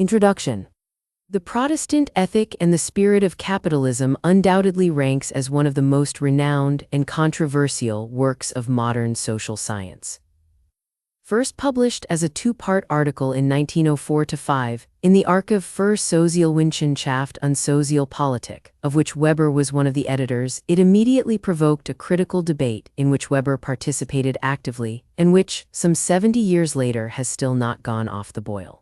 Introduction. The Protestant Ethic and the Spirit of Capitalism undoubtedly ranks as one of the most renowned and controversial works of modern social science. First published as a two-part article in 1904-5 in the Archiv für Sozialwissenschaft und Sozialpolitik, of which Weber was one of the editors, it immediately provoked a critical debate in which Weber participated actively, and which, some 70 years later, has still not gone off the boil.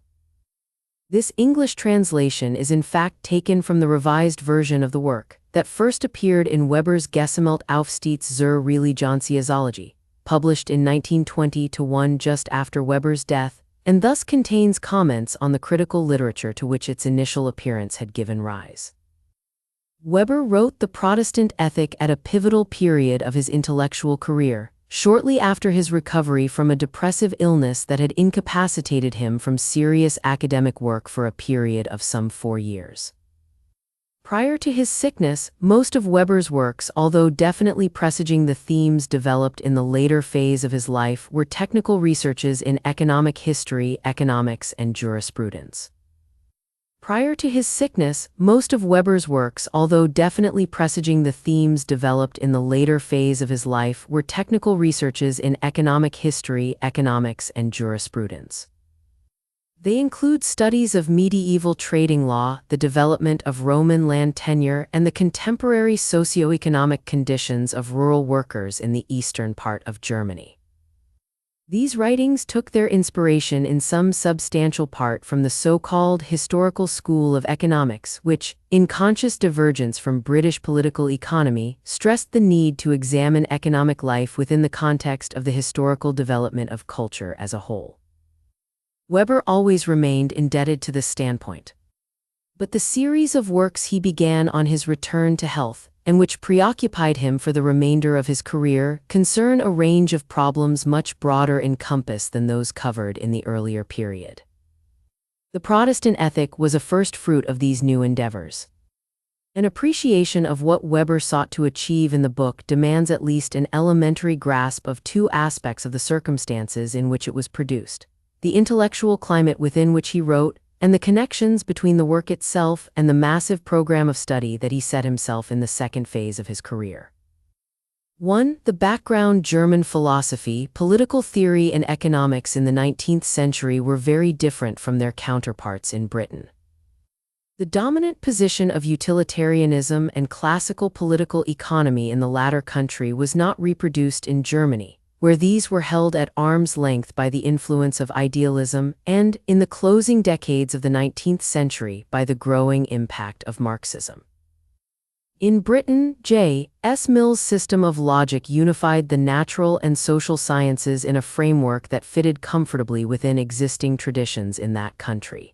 This English translation is in fact taken from the revised version of the work that first appeared in Weber's Gesammelt Aufsätze zur Religionssoziologie, published in 1920-1 just after Weber's death, and thus contains comments on the critical literature to which its initial appearance had given rise. Weber wrote The Protestant Ethic at a pivotal period of his intellectual career, shortly after his recovery from a depressive illness that had incapacitated him from serious academic work for a period of some 4 years. Prior to his sickness, most of Weber's works, although definitely presaging the themes developed in the later phase of his life, were technical researches in economic history, economics, and jurisprudence. Prior to his sickness, most of Weber's works, although definitely presaging the themes developed in the later phase of his life, were technical researches in economic history, economics, and jurisprudence. They include studies of medieval trading law, the development of Roman land tenure, and the contemporary socioeconomic conditions of rural workers in the eastern part of Germany. These writings took their inspiration in some substantial part from the so-called historical school of economics, which, in conscious divergence from British political economy, stressed the need to examine economic life within the context of the historical development of culture as a whole. Weber always remained indebted to this standpoint. But the series of works he began on his return to health, and which preoccupied him for the remainder of his career, concern a range of problems much broader in compass than those covered in the earlier period. The Protestant Ethic was a first fruit of these new endeavors. An appreciation of what Weber sought to achieve in the book demands at least an elementary grasp of two aspects of the circumstances in which it was produced: the intellectual climate within which he wrote, and the connections between the work itself and the massive program of study that he set himself in the second phase of his career. 1. The background. German philosophy, political theory, and economics in the 19th century were very different from their counterparts in Britain. The dominant position of utilitarianism and classical political economy in the latter country was not reproduced in Germany, where these were held at arm's length by the influence of idealism and, in the closing decades of the 19th century, by the growing impact of Marxism. In Britain, J.S. Mill's system of logic unified the natural and social sciences in a framework that fitted comfortably within existing traditions in that country.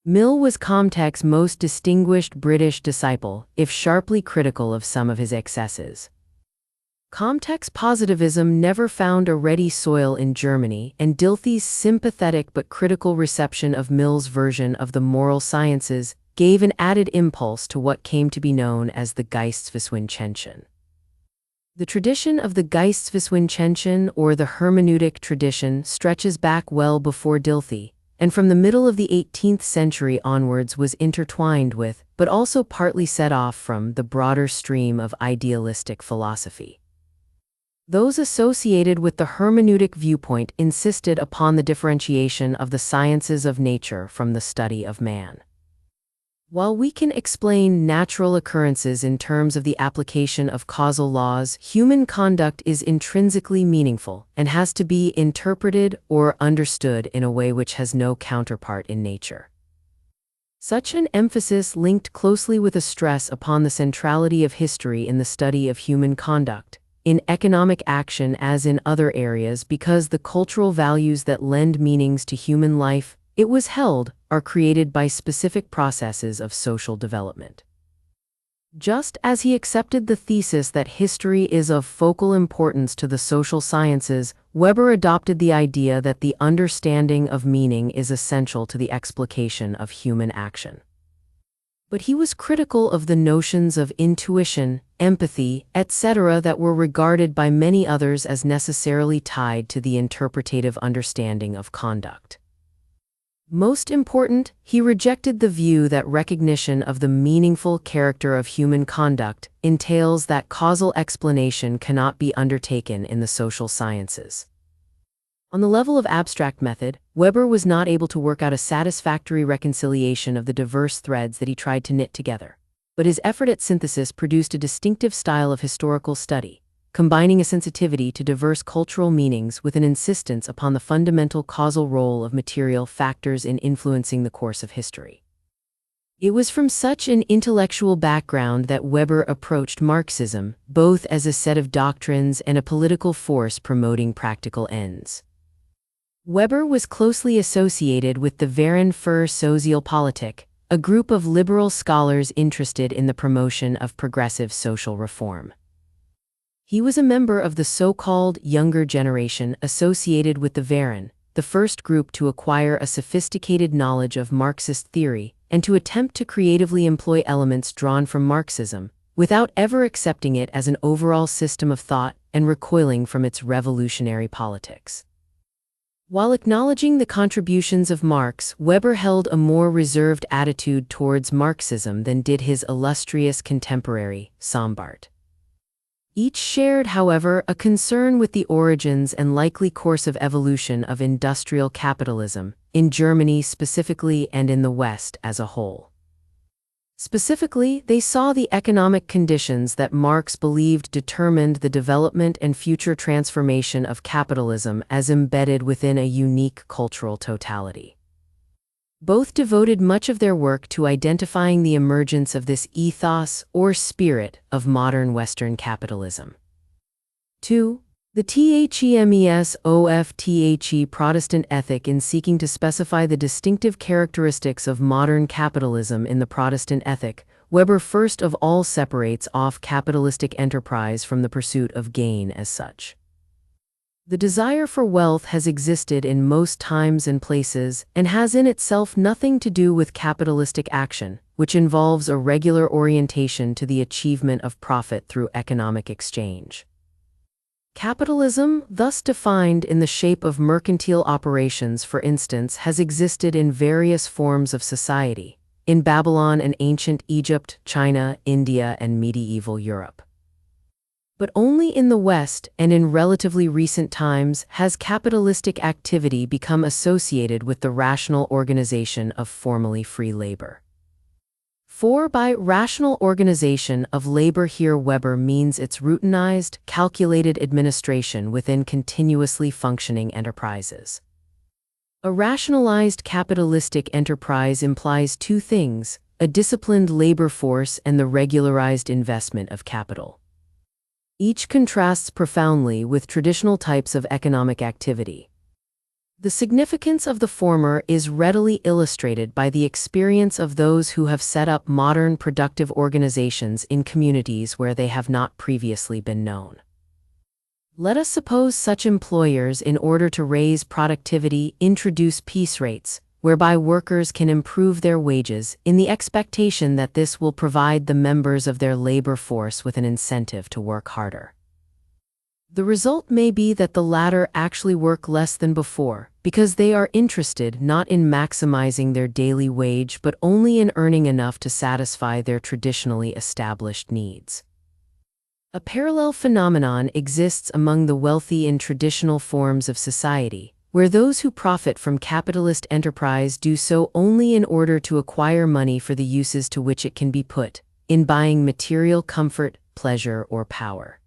Mill was Comte's most distinguished British disciple, if sharply critical of some of his excesses. Comte's positivism never found a ready soil in Germany, and Dilthey's sympathetic but critical reception of Mill's version of the moral sciences gave an added impulse to what came to be known as the Geisteswissenschaften. The tradition of the Geisteswissenschaften, or the hermeneutic tradition, stretches back well before Dilthey, and from the middle of the 18th century onwards was intertwined with, but also partly set off from, the broader stream of idealistic philosophy. Those associated with the hermeneutic viewpoint insisted upon the differentiation of the sciences of nature from the study of man. While we can explain natural occurrences in terms of the application of causal laws, human conduct is intrinsically meaningful and has to be interpreted or understood in a way which has no counterpart in nature. Such an emphasis linked closely with a stress upon the centrality of history in the study of human conduct, in economic action as in other areas, because the cultural values that lend meanings to human life, it was held, are created by specific processes of social development. Just as he accepted the thesis that history is of focal importance to the social sciences, Weber adopted the idea that the understanding of meaning is essential to the explication of human action. But he was critical of the notions of intuition, empathy, etc. that were regarded by many others as necessarily tied to the interpretative understanding of conduct. Most important, he rejected the view that recognition of the meaningful character of human conduct entails that causal explanation cannot be undertaken in the social sciences. On the level of abstract method, Weber was not able to work out a satisfactory reconciliation of the diverse threads that he tried to knit together. But his effort at synthesis produced a distinctive style of historical study, combining a sensitivity to diverse cultural meanings with an insistence upon the fundamental causal role of material factors in influencing the course of history. It was from such an intellectual background that Weber approached Marxism, both as a set of doctrines and a political force promoting practical ends. Weber was closely associated with the Verein für Sozialpolitik, a group of liberal scholars interested in the promotion of progressive social reform. He was a member of the so-called younger generation associated with the Verein, the first group to acquire a sophisticated knowledge of Marxist theory and to attempt to creatively employ elements drawn from Marxism, without ever accepting it as an overall system of thought and recoiling from its revolutionary politics. While acknowledging the contributions of Marx, Weber held a more reserved attitude towards Marxism than did his illustrious contemporary, Sombart. Each shared, however, a concern with the origins and likely course of evolution of industrial capitalism, in Germany specifically and in the West as a whole. Specifically, they saw the economic conditions that Marx believed determined the development and future transformation of capitalism as embedded within a unique cultural totality. Both devoted much of their work to identifying the emergence of this ethos or spirit of modern Western capitalism. 2. The THEMESOFTHE Protestant ethic in seeking to specify the distinctive characteristics of modern capitalism in the Protestant ethic, Weber first of all separates off capitalistic enterprise from the pursuit of gain as such. The desire for wealth has existed in most times and places and has in itself nothing to do with capitalistic action, which involves a regular orientation to the achievement of profit through economic exchange. Capitalism, thus defined in the shape of mercantile operations, for instance, has existed in various forms of society, in Babylon and ancient Egypt, China, India, and medieval Europe. But only in the West and in relatively recent times has capitalistic activity become associated with the rational organization of formerly free labor. For by rational organization of labor here Weber means its routinized, calculated administration within continuously functioning enterprises. A rationalized capitalistic enterprise implies two things: a disciplined labor force and the regularized investment of capital. Each contrasts profoundly with traditional types of economic activity. The significance of the former is readily illustrated by the experience of those who have set up modern productive organizations in communities where they have not previously been known. Let us suppose such employers, in order to raise productivity, introduce piece rates, whereby workers can improve their wages, in the expectation that this will provide the members of their labor force with an incentive to work harder. The result may be that the latter actually work less than before, because they are interested not in maximizing their daily wage but only in earning enough to satisfy their traditionally established needs. A parallel phenomenon exists among the wealthy in traditional forms of society, where those who profit from capitalist enterprise do so only in order to acquire money for the uses to which it can be put, in buying material comfort, pleasure, or power.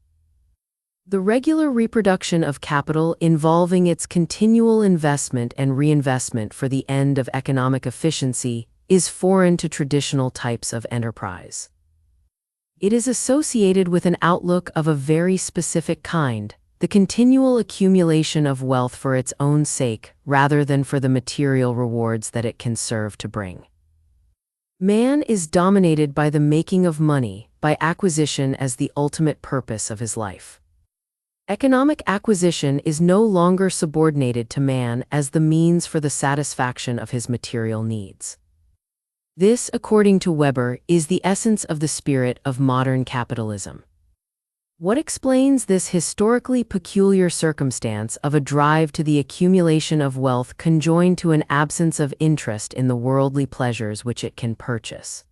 The regular reproduction of capital involving its continual investment and reinvestment for the end of economic efficiency is foreign to traditional types of enterprise. It is associated with an outlook of a very specific kind, the continual accumulation of wealth for its own sake rather than for the material rewards that it can serve to bring. Man is dominated by the making of money, by acquisition as the ultimate purpose of his life. Economic acquisition is no longer subordinated to man as the means for the satisfaction of his material needs. This, according to Weber, is the essence of the spirit of modern capitalism. What explains this historically peculiar circumstance of a drive to the accumulation of wealth conjoined to an absence of interest in the worldly pleasures which it can purchase?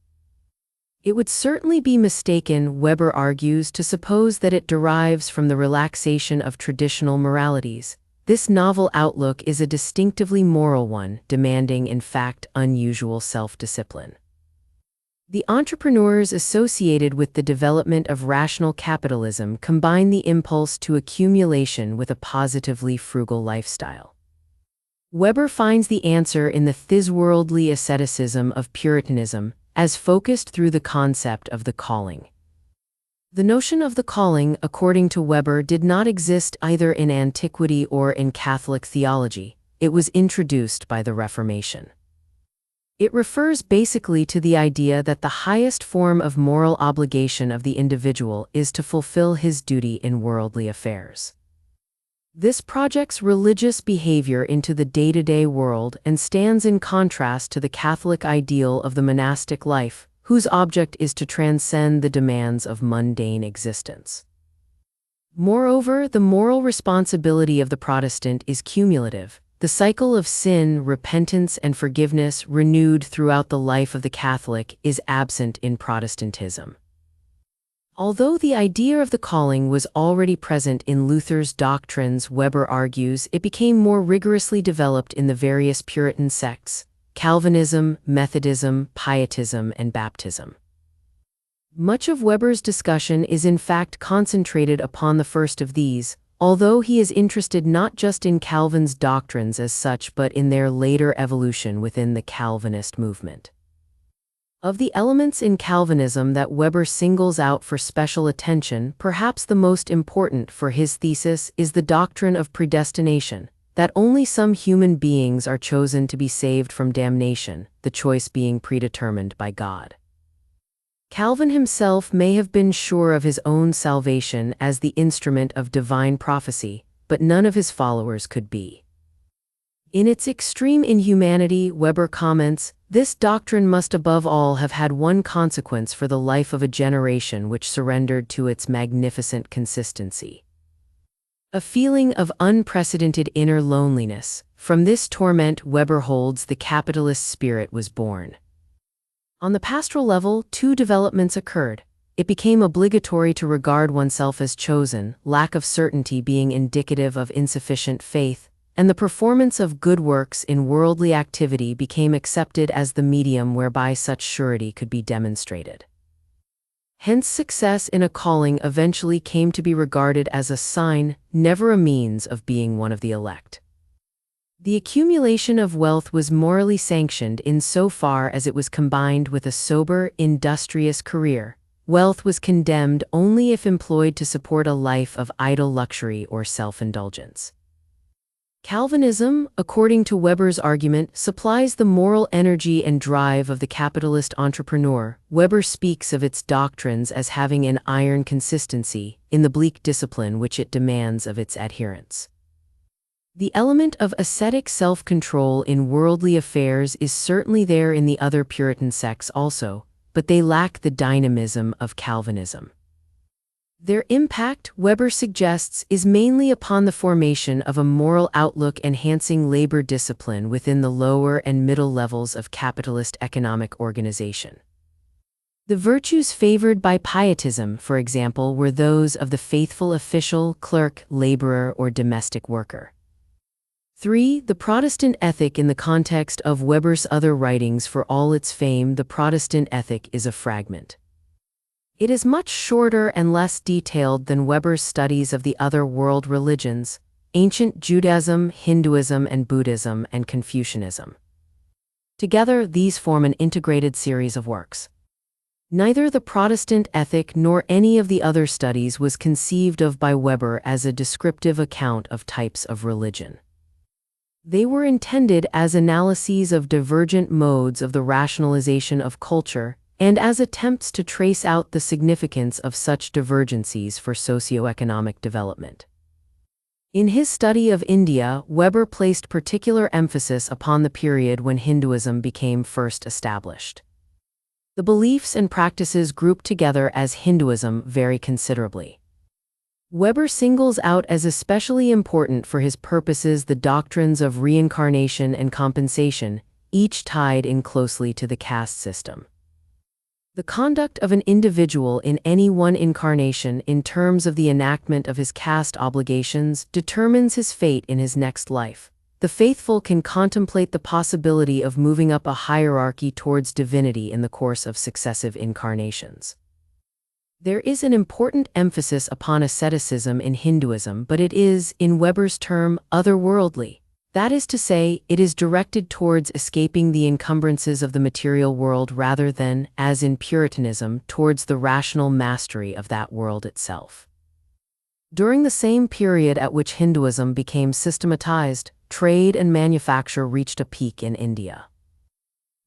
It would certainly be mistaken, Weber argues, to suppose that it derives from the relaxation of traditional moralities. This novel outlook is a distinctively moral one, demanding, in fact, unusual self-discipline. The entrepreneurs associated with the development of rational capitalism combine the impulse to accumulation with a positively frugal lifestyle. Weber finds the answer in the thysworldly asceticism of Puritanism, as focused through the concept of the calling. The notion of the calling, according to Weber, did not exist either in antiquity or in Catholic theology. It was introduced by the Reformation. It refers basically to the idea that the highest form of moral obligation of the individual is to fulfill his duty in worldly affairs. This projects religious behavior into the day-to-day world and stands in contrast to the Catholic ideal of the monastic life, whose object is to transcend the demands of mundane existence. Moreover, the moral responsibility of the Protestant is cumulative. The cycle of sin, repentance, and forgiveness renewed throughout the life of the Catholic is absent in Protestantism. Although the idea of the calling was already present in Luther's doctrines, Weber argues, it became more rigorously developed in the various Puritan sects: Calvinism, Methodism, Pietism, and Baptism. Much of Weber's discussion is in fact concentrated upon the first of these, although he is interested not just in Calvin's doctrines as such but in their later evolution within the Calvinist movement. Of the elements in Calvinism that Weber singles out for special attention, perhaps the most important for his thesis is the doctrine of predestination, that only some human beings are chosen to be saved from damnation, the choice being predetermined by God. Calvin himself may have been sure of his own salvation as the instrument of divine prophecy, but none of his followers could be. In its extreme inhumanity, Weber comments, this doctrine must above all have had one consequence for the life of a generation which surrendered to its magnificent consistency. A feeling of unprecedented inner loneliness. From this torment, Weber holds, the capitalist spirit was born. On the pastoral level, two developments occurred. It became obligatory to regard oneself as chosen, lack of certainty being indicative of insufficient faith, and the performance of good works in worldly activity became accepted as the medium whereby such surety could be demonstrated. Hence, success in a calling eventually came to be regarded as a sign, never a means of being one of the elect. The accumulation of wealth was morally sanctioned in so far as it was combined with a sober, industrious career. Wealth was condemned only if employed to support a life of idle luxury or self-indulgence. Calvinism, according to Weber's argument, supplies the moral energy and drive of the capitalist entrepreneur. Weber speaks of its doctrines as having an iron consistency in the bleak discipline which it demands of its adherents. The element of ascetic self-control in worldly affairs is certainly there in the other Puritan sects also, but they lack the dynamism of Calvinism. Their impact, Weber suggests, is mainly upon the formation of a moral outlook enhancing labor discipline within the lower and middle levels of capitalist economic organization. The virtues favored by Pietism, for example, were those of the faithful official, clerk, laborer, or domestic worker. 3. The Protestant ethic. In the context of Weber's other writings, for all its fame, the Protestant ethic is a fragment. It is much shorter and less detailed than Weber's studies of the other world religions, ancient Judaism, Hinduism, and Buddhism, and Confucianism. Together, these form an integrated series of works. Neither the Protestant ethic nor any of the other studies was conceived of by Weber as a descriptive account of types of religion. They were intended as analyses of divergent modes of the rationalization of culture, and as attempts to trace out the significance of such divergencies for socioeconomic development. In his study of India, Weber placed particular emphasis upon the period when Hinduism became first established. The beliefs and practices grouped together as Hinduism vary considerably. Weber singles out as especially important for his purposes the doctrines of reincarnation and compensation, each tied in closely to the caste system. The conduct of an individual in any one incarnation in terms of the enactment of his caste obligations determines his fate in his next life. The faithful can contemplate the possibility of moving up a hierarchy towards divinity in the course of successive incarnations. There is an important emphasis upon asceticism in Hinduism, but it is, in Weber's term, otherworldly. That is to say, it is directed towards escaping the encumbrances of the material world rather than, as in Puritanism, towards the rational mastery of that world itself. During the same period at which Hinduism became systematized, trade and manufacture reached a peak in India.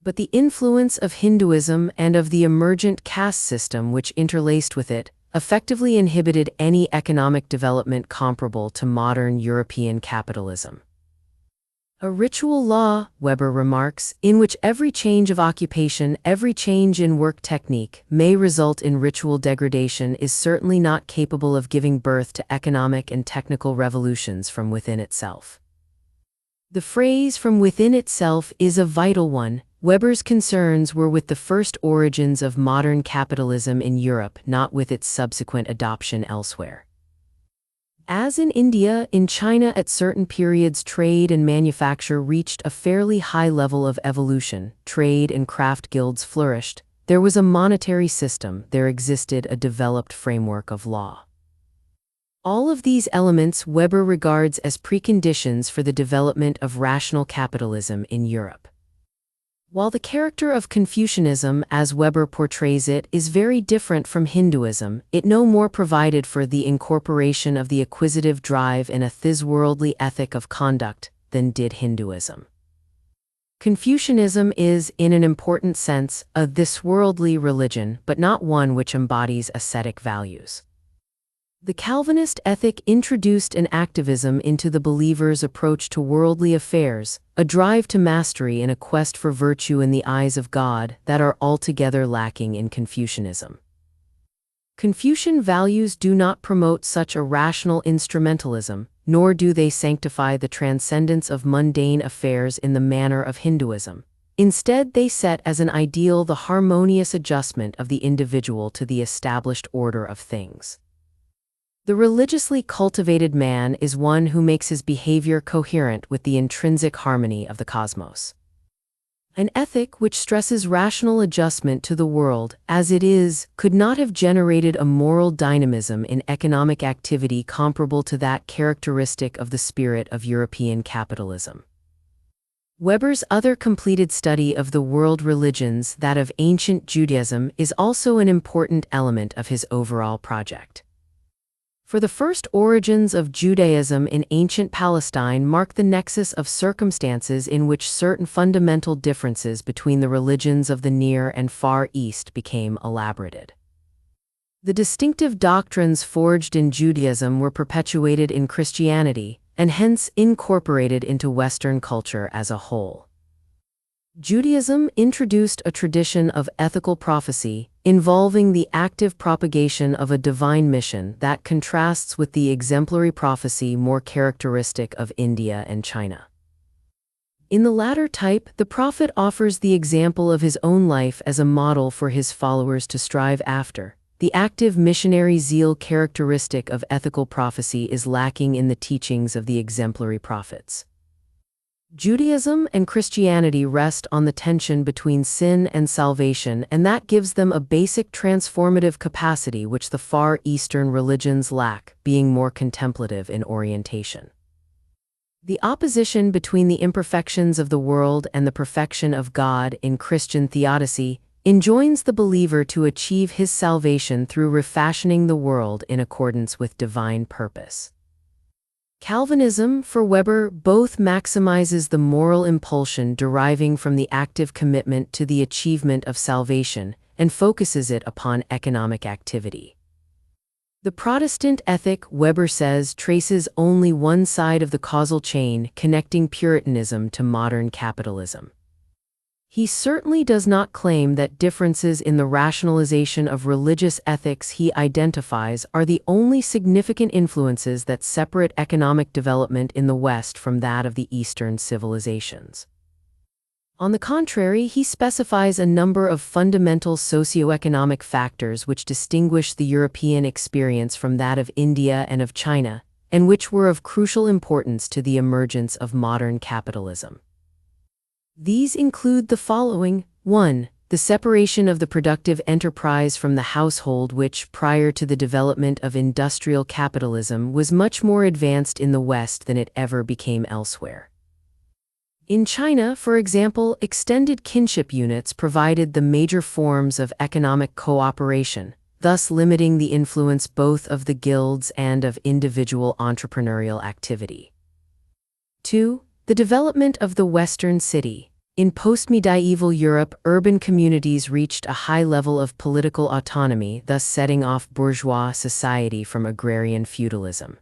But the influence of Hinduism and of the emergent caste system which interlaced with it effectively inhibited any economic development comparable to modern European capitalism. A ritual law, Weber remarks, in which every change of occupation, every change in work technique may result in ritual degradation is certainly not capable of giving birth to economic and technical revolutions from within itself. The phrase "from within itself" is a vital one. Weber's concerns were with the first origins of modern capitalism in Europe, not with its subsequent adoption elsewhere. As in India, in China at certain periods trade and manufacture reached a fairly high level of evolution, trade and craft guilds flourished, there was a monetary system, there existed a developed framework of law. All of these elements Weber regards as preconditions for the development of rational capitalism in Europe. While the character of Confucianism, as Weber portrays it, is very different from Hinduism, it no more provided for the incorporation of the acquisitive drive in a this-worldly ethic of conduct than did Hinduism. Confucianism is, in an important sense, a this-worldly religion, but not one which embodies ascetic values. The Calvinist ethic introduced an activism into the believer's approach to worldly affairs, a drive to mastery and a quest for virtue in the eyes of God that are altogether lacking in Confucianism. Confucian values do not promote such a rational instrumentalism, nor do they sanctify the transcendence of mundane affairs in the manner of Hinduism. Instead, they set as an ideal the harmonious adjustment of the individual to the established order of things. The religiously cultivated man is one who makes his behavior coherent with the intrinsic harmony of the cosmos. An ethic which stresses rational adjustment to the world as it is could not have generated a moral dynamism in economic activity comparable to that characteristic of the spirit of European capitalism. Weber's other completed study of the world religions, that of ancient Judaism, is also an important element of his overall project. For the first origins of Judaism in ancient Palestine mark the nexus of circumstances in which certain fundamental differences between the religions of the Near and Far East became elaborated. The distinctive doctrines forged in Judaism were perpetuated in Christianity, and hence incorporated into Western culture as a whole. Judaism introduced a tradition of ethical prophecy, involving the active propagation of a divine mission that contrasts with the exemplary prophecy more characteristic of India and China. In the latter type, the prophet offers the example of his own life as a model for his followers to strive after. The active missionary zeal characteristic of ethical prophecy is lacking in the teachings of the exemplary prophets. Judaism and Christianity rest on the tension between sin and salvation, and that gives them a basic transformative capacity which the Far Eastern religions lack, being more contemplative in orientation. The opposition between the imperfections of the world and the perfection of God in Christian theodicy enjoins the believer to achieve his salvation through refashioning the world in accordance with divine purpose. Calvinism, for Weber, both maximizes the moral impulsion deriving from the active commitment to the achievement of salvation and focuses it upon economic activity. The Protestant ethic, Weber says, traces only one side of the causal chain connecting Puritanism to modern capitalism. He certainly does not claim that differences in the rationalization of religious ethics he identifies are the only significant influences that separate economic development in the West from that of the Eastern civilizations. On the contrary, he specifies a number of fundamental socioeconomic factors which distinguish the European experience from that of India and of China, and which were of crucial importance to the emergence of modern capitalism. These include the following. 1. The separation of the productive enterprise from the household, which, prior to the development of industrial capitalism, was much more advanced in the West than it ever became elsewhere. In China, for example, extended kinship units provided the major forms of economic cooperation, thus limiting the influence both of the guilds and of individual entrepreneurial activity. 2. The development of the Western city. In post-medieval Europe, urban communities reached a high level of political autonomy, thus setting off bourgeois society from agrarian feudalism.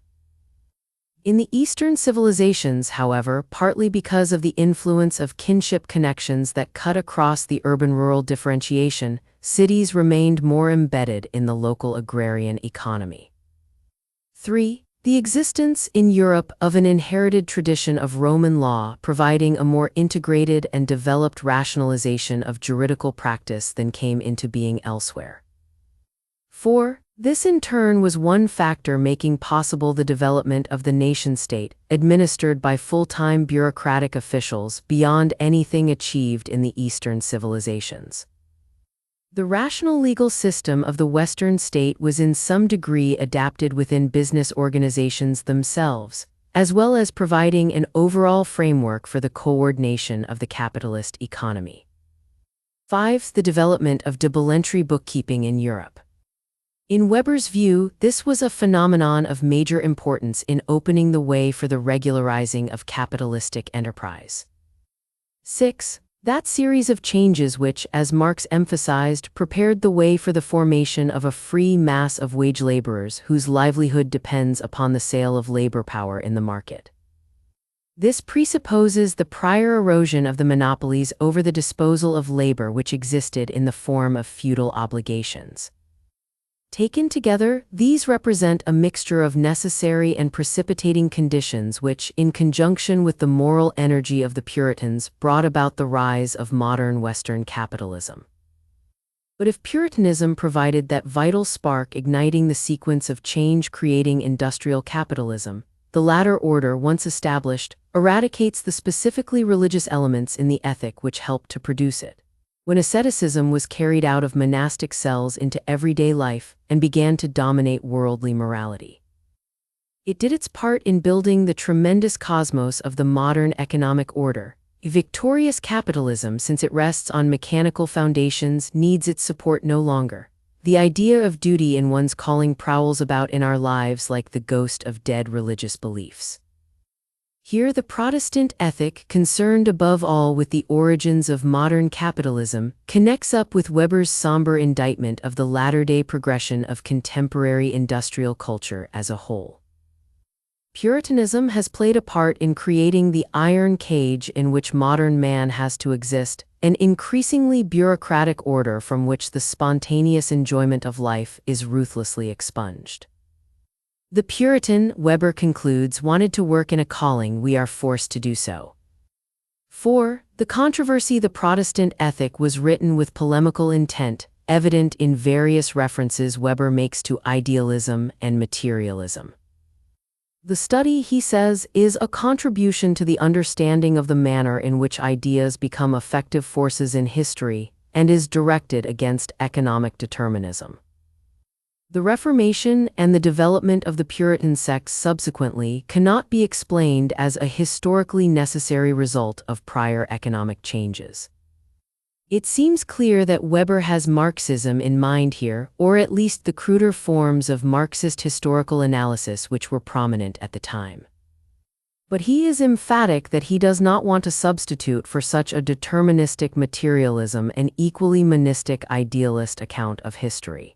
In the Eastern civilizations, however, partly because of the influence of kinship connections that cut across the urban-rural differentiation, cities remained more embedded in the local agrarian economy. 3. The existence in Europe of an inherited tradition of Roman law, providing a more integrated and developed rationalization of juridical practice than came into being elsewhere. 4. This in turn was one factor making possible the development of the nation-state, administered by full-time bureaucratic officials beyond anything achieved in the Eastern civilizations. The rational legal system of the Western state was in some degree adapted within business organizations themselves, as well as providing an overall framework for the coordination of the capitalist economy. 5. The development of double-entry bookkeeping in Europe. In Weber's view, this was a phenomenon of major importance in opening the way for the regularizing of capitalistic enterprise. 6. That series of changes which, as Marx emphasized, prepared the way for the formation of a free mass of wage laborers whose livelihood depends upon the sale of labor power in the market. This presupposes the prior erosion of the monopolies over the disposal of labor which existed in the form of feudal obligations. Taken together, these represent a mixture of necessary and precipitating conditions which, in conjunction with the moral energy of the Puritans, brought about the rise of modern Western capitalism. But if Puritanism provided that vital spark igniting the sequence of change creating industrial capitalism, the latter order, once established, eradicates the specifically religious elements in the ethic which helped to produce it. When asceticism was carried out of monastic cells into everyday life and began to dominate worldly morality. It did its part in building the tremendous cosmos of the modern economic order. A victorious capitalism, since it rests on mechanical foundations, needs its support no longer. The idea of duty in one's calling prowls about in our lives like the ghost of dead religious beliefs. Here the Protestant ethic, concerned above all with the origins of modern capitalism, connects up with Weber's somber indictment of the latter-day progression of contemporary industrial culture as a whole. Puritanism has played a part in creating the iron cage in which modern man has to exist, an increasingly bureaucratic order from which the spontaneous enjoyment of life is ruthlessly expunged. The Puritan, Weber concludes, wanted to work in a calling we are forced to do so. 4. The controversy. The Protestant ethic was written with polemical intent, evident in various references Weber makes to idealism and materialism. The study, he says, is a contribution to the understanding of the manner in which ideas become effective forces in history and is directed against economic determinism. The Reformation and the development of the Puritan sects subsequently cannot be explained as a historically necessary result of prior economic changes. It seems clear that Weber has Marxism in mind here, or at least the cruder forms of Marxist historical analysis which were prominent at the time. But he is emphatic that he does not want to substitute for such a deterministic materialism an equally monistic idealist account of history.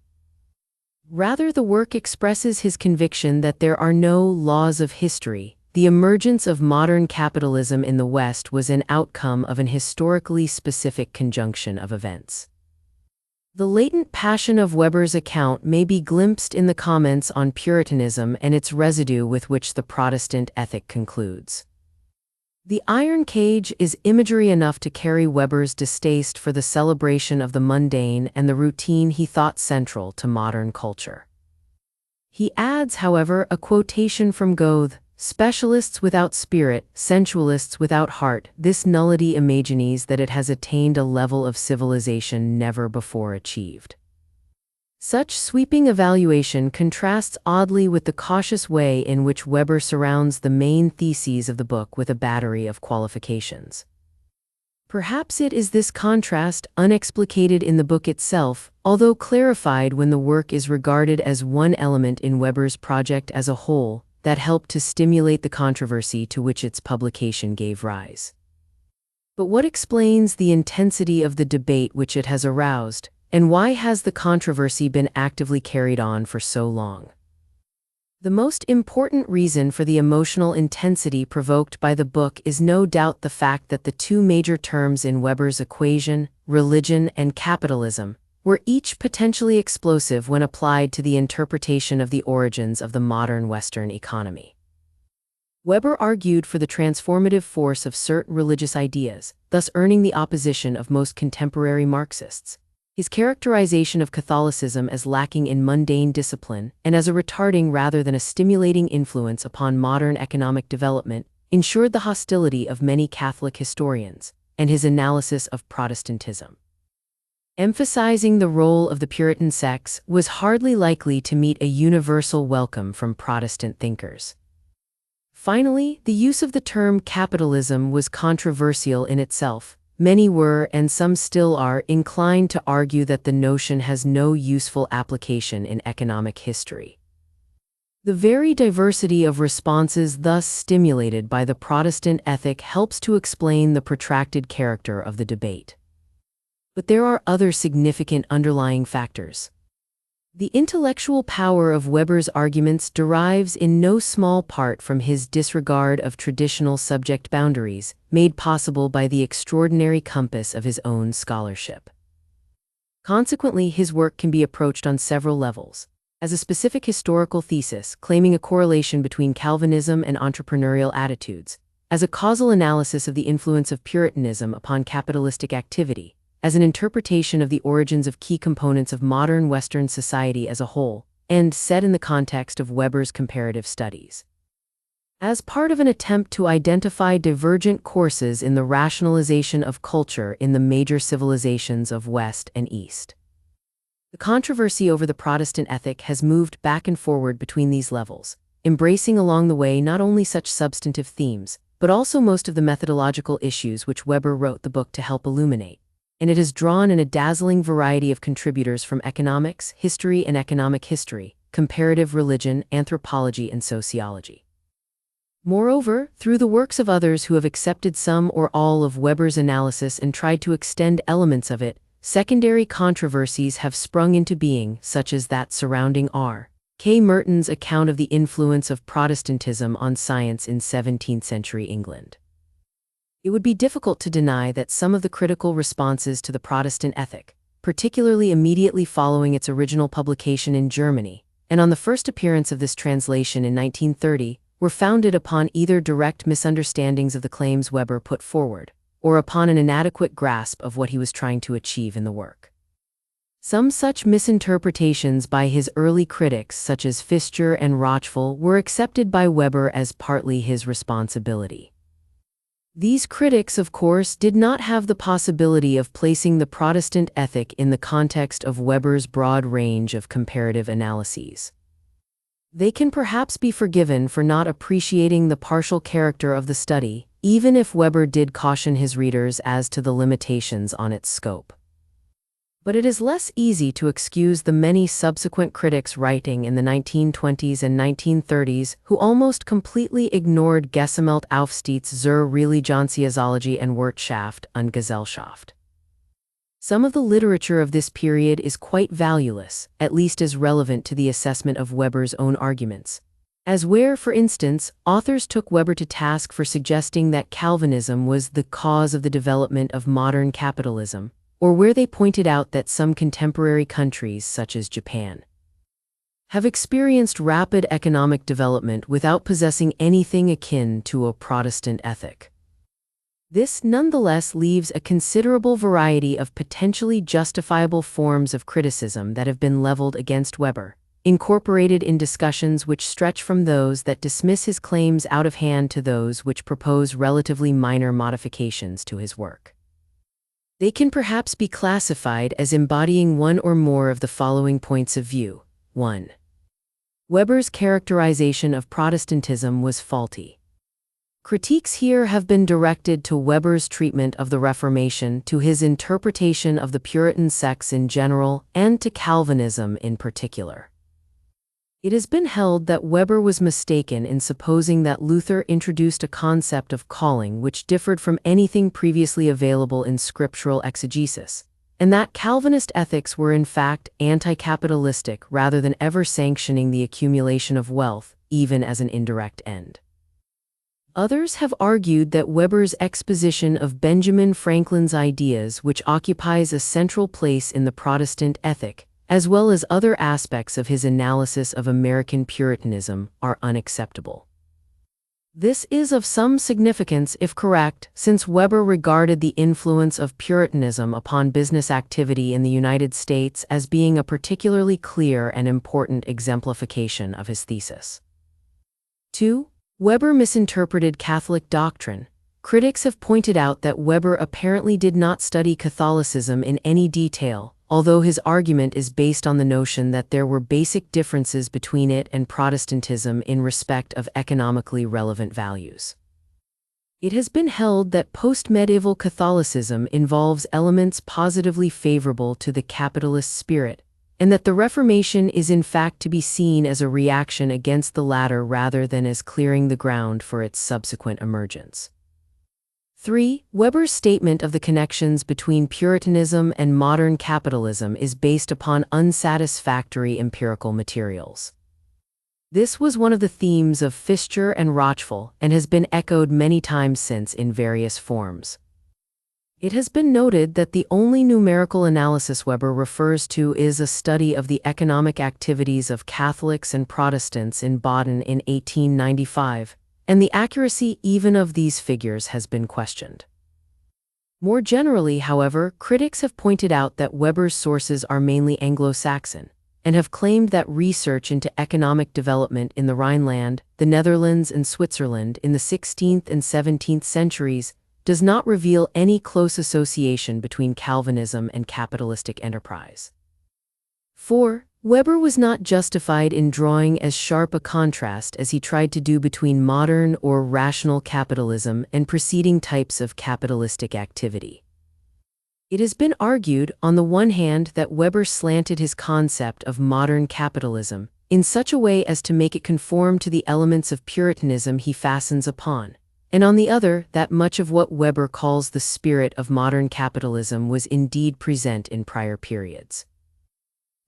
Rather, the work expresses his conviction that there are no laws of history, the emergence of modern capitalism in the West was an outcome of an historically specific conjunction of events. The latent passion of Weber's account may be glimpsed in the comments on Puritanism and its residue with which the Protestant ethic concludes. The iron cage is imagery enough to carry Weber's distaste for the celebration of the mundane and the routine he thought central to modern culture. He adds, however, a quotation from Goethe: "Specialists without spirit, sensualists without heart, this nullity imagines that it has attained a level of civilization never before achieved." Such sweeping evaluation contrasts oddly with the cautious way in which Weber surrounds the main theses of the book with a battery of qualifications. Perhaps it is this contrast, unexplicated in the book itself, although clarified when the work is regarded as one element in Weber's project as a whole, that helped to stimulate the controversy to which its publication gave rise. But what explains the intensity of the debate which it has aroused, and why has the controversy been actively carried on for so long? The most important reason for the emotional intensity provoked by the book is no doubt the fact that the two major terms in Weber's equation, religion and capitalism, were each potentially explosive when applied to the interpretation of the origins of the modern Western economy. Weber argued for the transformative force of certain religious ideas, thus earning the opposition of most contemporary Marxists. His characterization of Catholicism as lacking in mundane discipline and as a retarding rather than a stimulating influence upon modern economic development ensured the hostility of many Catholic historians, and his analysis of Protestantism, emphasizing the role of the Puritan sects, was hardly likely to meet a universal welcome from Protestant thinkers. Finally, the use of the term capitalism was controversial in itself. Many were, and some still are, inclined to argue that the notion has no useful application in economic history. The very diversity of responses thus stimulated by the Protestant ethic helps to explain the protracted character of the debate. But there are other significant underlying factors. The intellectual power of Weber's arguments derives in no small part from his disregard of traditional subject boundaries, made possible by the extraordinary compass of his own scholarship. Consequently, his work can be approached on several levels: as a specific historical thesis claiming a correlation between Calvinism and entrepreneurial attitudes, as a causal analysis of the influence of Puritanism upon capitalistic activity, as an interpretation of the origins of key components of modern Western society as a whole, and set in the context of Weber's comparative studies. As part of an attempt to identify divergent courses in the rationalization of culture in the major civilizations of West and East. The controversy over the Protestant ethic has moved back and forward between these levels, embracing along the way not only such substantive themes, but also most of the methodological issues which Weber wrote the book to help illuminate. And it has drawn in a dazzling variety of contributors from economics, history and economic history, comparative religion, anthropology and sociology. Moreover, through the works of others who have accepted some or all of Weber's analysis and tried to extend elements of it, secondary controversies have sprung into being, such as that surrounding R. K. Merton's account of the influence of Protestantism on science in 17th century England. It would be difficult to deny that some of the critical responses to the Protestant ethic, particularly immediately following its original publication in Germany, and on the first appearance of this translation in 1930, were founded upon either direct misunderstandings of the claims Weber put forward, or upon an inadequate grasp of what he was trying to achieve in the work. Some such misinterpretations by his early critics, such as Fichter and Rochefort, were accepted by Weber as partly his responsibility. These critics, of course, did not have the possibility of placing the Protestant ethic in the context of Weber's broad range of comparative analyses. They can perhaps be forgiven for not appreciating the partial character of the study, even if Weber did caution his readers as to the limitations on its scope. But it is less easy to excuse the many subsequent critics writing in the 1920s and 1930s who almost completely ignored Gesammelte Aufsicht zur Religionssoziologie and Wirtschaft und Gesellschaft. Some of the literature of this period is quite valueless, at least as relevant to the assessment of Weber's own arguments. As where, for instance, authors took Weber to task for suggesting that Calvinism was the cause of the development of modern capitalism, or where they pointed out that some contemporary countries, such as Japan, have experienced rapid economic development without possessing anything akin to a Protestant ethic. This nonetheless leaves a considerable variety of potentially justifiable forms of criticism that have been leveled against Weber, incorporated in discussions which stretch from those that dismiss his claims out of hand to those which propose relatively minor modifications to his work. They can perhaps be classified as embodying one or more of the following points of view. 1. Weber's characterization of Protestantism was faulty. Critiques here have been directed to Weber's treatment of the Reformation, to his interpretation of the Puritan sects in general, and to Calvinism in particular. It has been held that Weber was mistaken in supposing that Luther introduced a concept of calling which differed from anything previously available in scriptural exegesis, and that Calvinist ethics were in fact anti-capitalistic rather than ever sanctioning the accumulation of wealth, even as an indirect end. Others have argued that Weber's exposition of Benjamin Franklin's ideas, which occupies a central place in the Protestant ethic, as well as other aspects of his analysis of American Puritanism, are unacceptable. This is of some significance if correct, since Weber regarded the influence of Puritanism upon business activity in the United States as being a particularly clear and important exemplification of his thesis. 2. Weber misinterpreted Catholic doctrine. Critics have pointed out that Weber apparently did not study Catholicism in any detail, although his argument is based on the notion that there were basic differences between it and Protestantism in respect of economically relevant values. It has been held that post-medieval Catholicism involves elements positively favorable to the capitalist spirit, and that the Reformation is in fact to be seen as a reaction against the latter rather than as clearing the ground for its subsequent emergence. 3. Weber's statement of the connections between Puritanism and modern capitalism is based upon unsatisfactory empirical materials. This was one of the themes of Fischer and Rochefort and has been echoed many times since in various forms. It has been noted that the only numerical analysis Weber refers to is a study of the economic activities of Catholics and Protestants in Baden in 1895, and the accuracy even of these figures has been questioned. More generally, however, critics have pointed out that Weber's sources are mainly Anglo-Saxon, and have claimed that research into economic development in the Rhineland, the Netherlands, and Switzerland in the 16th and 17th centuries does not reveal any close association between Calvinism and capitalistic enterprise. 4. Weber was not justified in drawing as sharp a contrast as he tried to do between modern or rational capitalism and preceding types of capitalistic activity. It has been argued, on the one hand, that Weber slanted his concept of modern capitalism in such a way as to make it conform to the elements of Puritanism he fastens upon, and on the other, that much of what Weber calls the spirit of modern capitalism was indeed present in prior periods.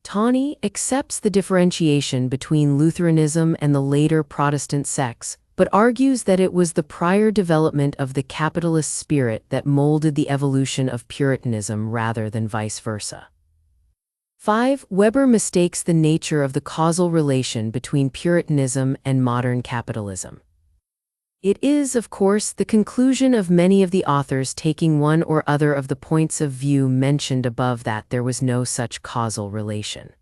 Tawney accepts the differentiation between Lutheranism and the later Protestant sects, but argues that it was the prior development of the capitalist spirit that molded the evolution of Puritanism rather than vice versa. 5. Weber mistakes the nature of the causal relation between Puritanism and modern capitalism. It is, of course, the conclusion of many of the authors taking one or other of the points of view mentioned above that there was no such causal relation.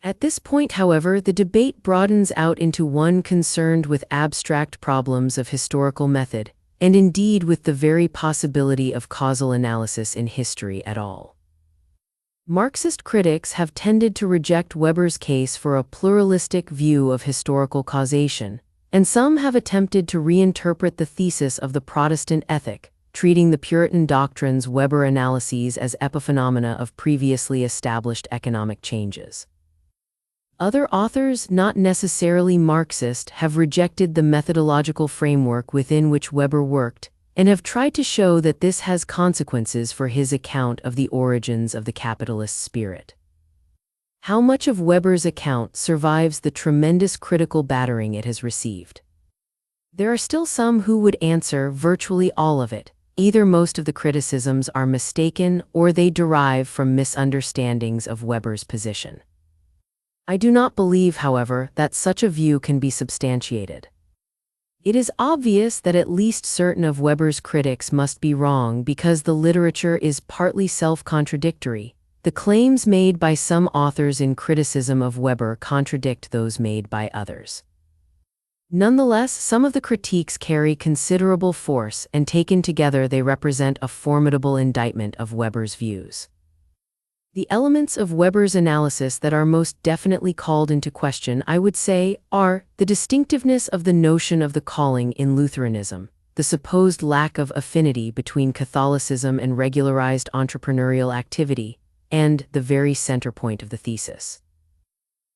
At this point, however, the debate broadens out into one concerned with abstract problems of historical method, and indeed with the very possibility of causal analysis in history at all. Marxist critics have tended to reject Weber's case for a pluralistic view of historical causation, and some have attempted to reinterpret the thesis of the Protestant ethic, treating the Puritan doctrine's Weber analyses as epiphenomena of previously established economic changes. Other authors, not necessarily Marxist, have rejected the methodological framework within which Weber worked, and have tried to show that this has consequences for his account of the origins of the capitalist spirit. How much of Weber's account survives the tremendous critical battering it has received? There are still some who would answer virtually all of it. Either most of the criticisms are mistaken or they derive from misunderstandings of Weber's position. I do not believe, however, that such a view can be substantiated. It is obvious that at least certain of Weber's critics must be wrong because the literature is partly self-contradictory. The claims made by some authors in criticism of Weber contradict those made by others. Nonetheless, some of the critiques carry considerable force, and taken together they represent a formidable indictment of Weber's views. The elements of Weber's analysis that are most definitely called into question, I would say, are the distinctiveness of the notion of the calling in Lutheranism, the supposed lack of affinity between Catholicism and regularized entrepreneurial activity, and the very center point of the thesis.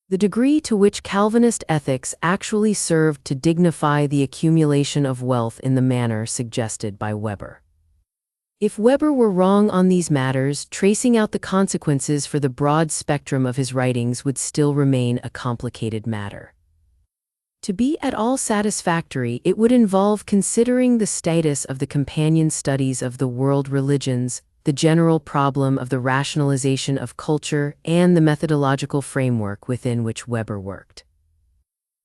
The degree to which Calvinist ethics actually served to dignify the accumulation of wealth in the manner suggested by Weber. If Weber were wrong on these matters, tracing out the consequences for the broad spectrum of his writings would still remain a complicated matter. To be at all satisfactory, it would involve considering the status of the companion studies of the world religions, the general problem of the rationalization of culture, and the methodological framework within which Weber worked.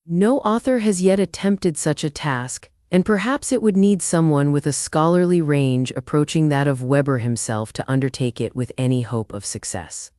No author has yet attempted such a task, and perhaps it would need someone with a scholarly range approaching that of Weber himself to undertake it with any hope of success.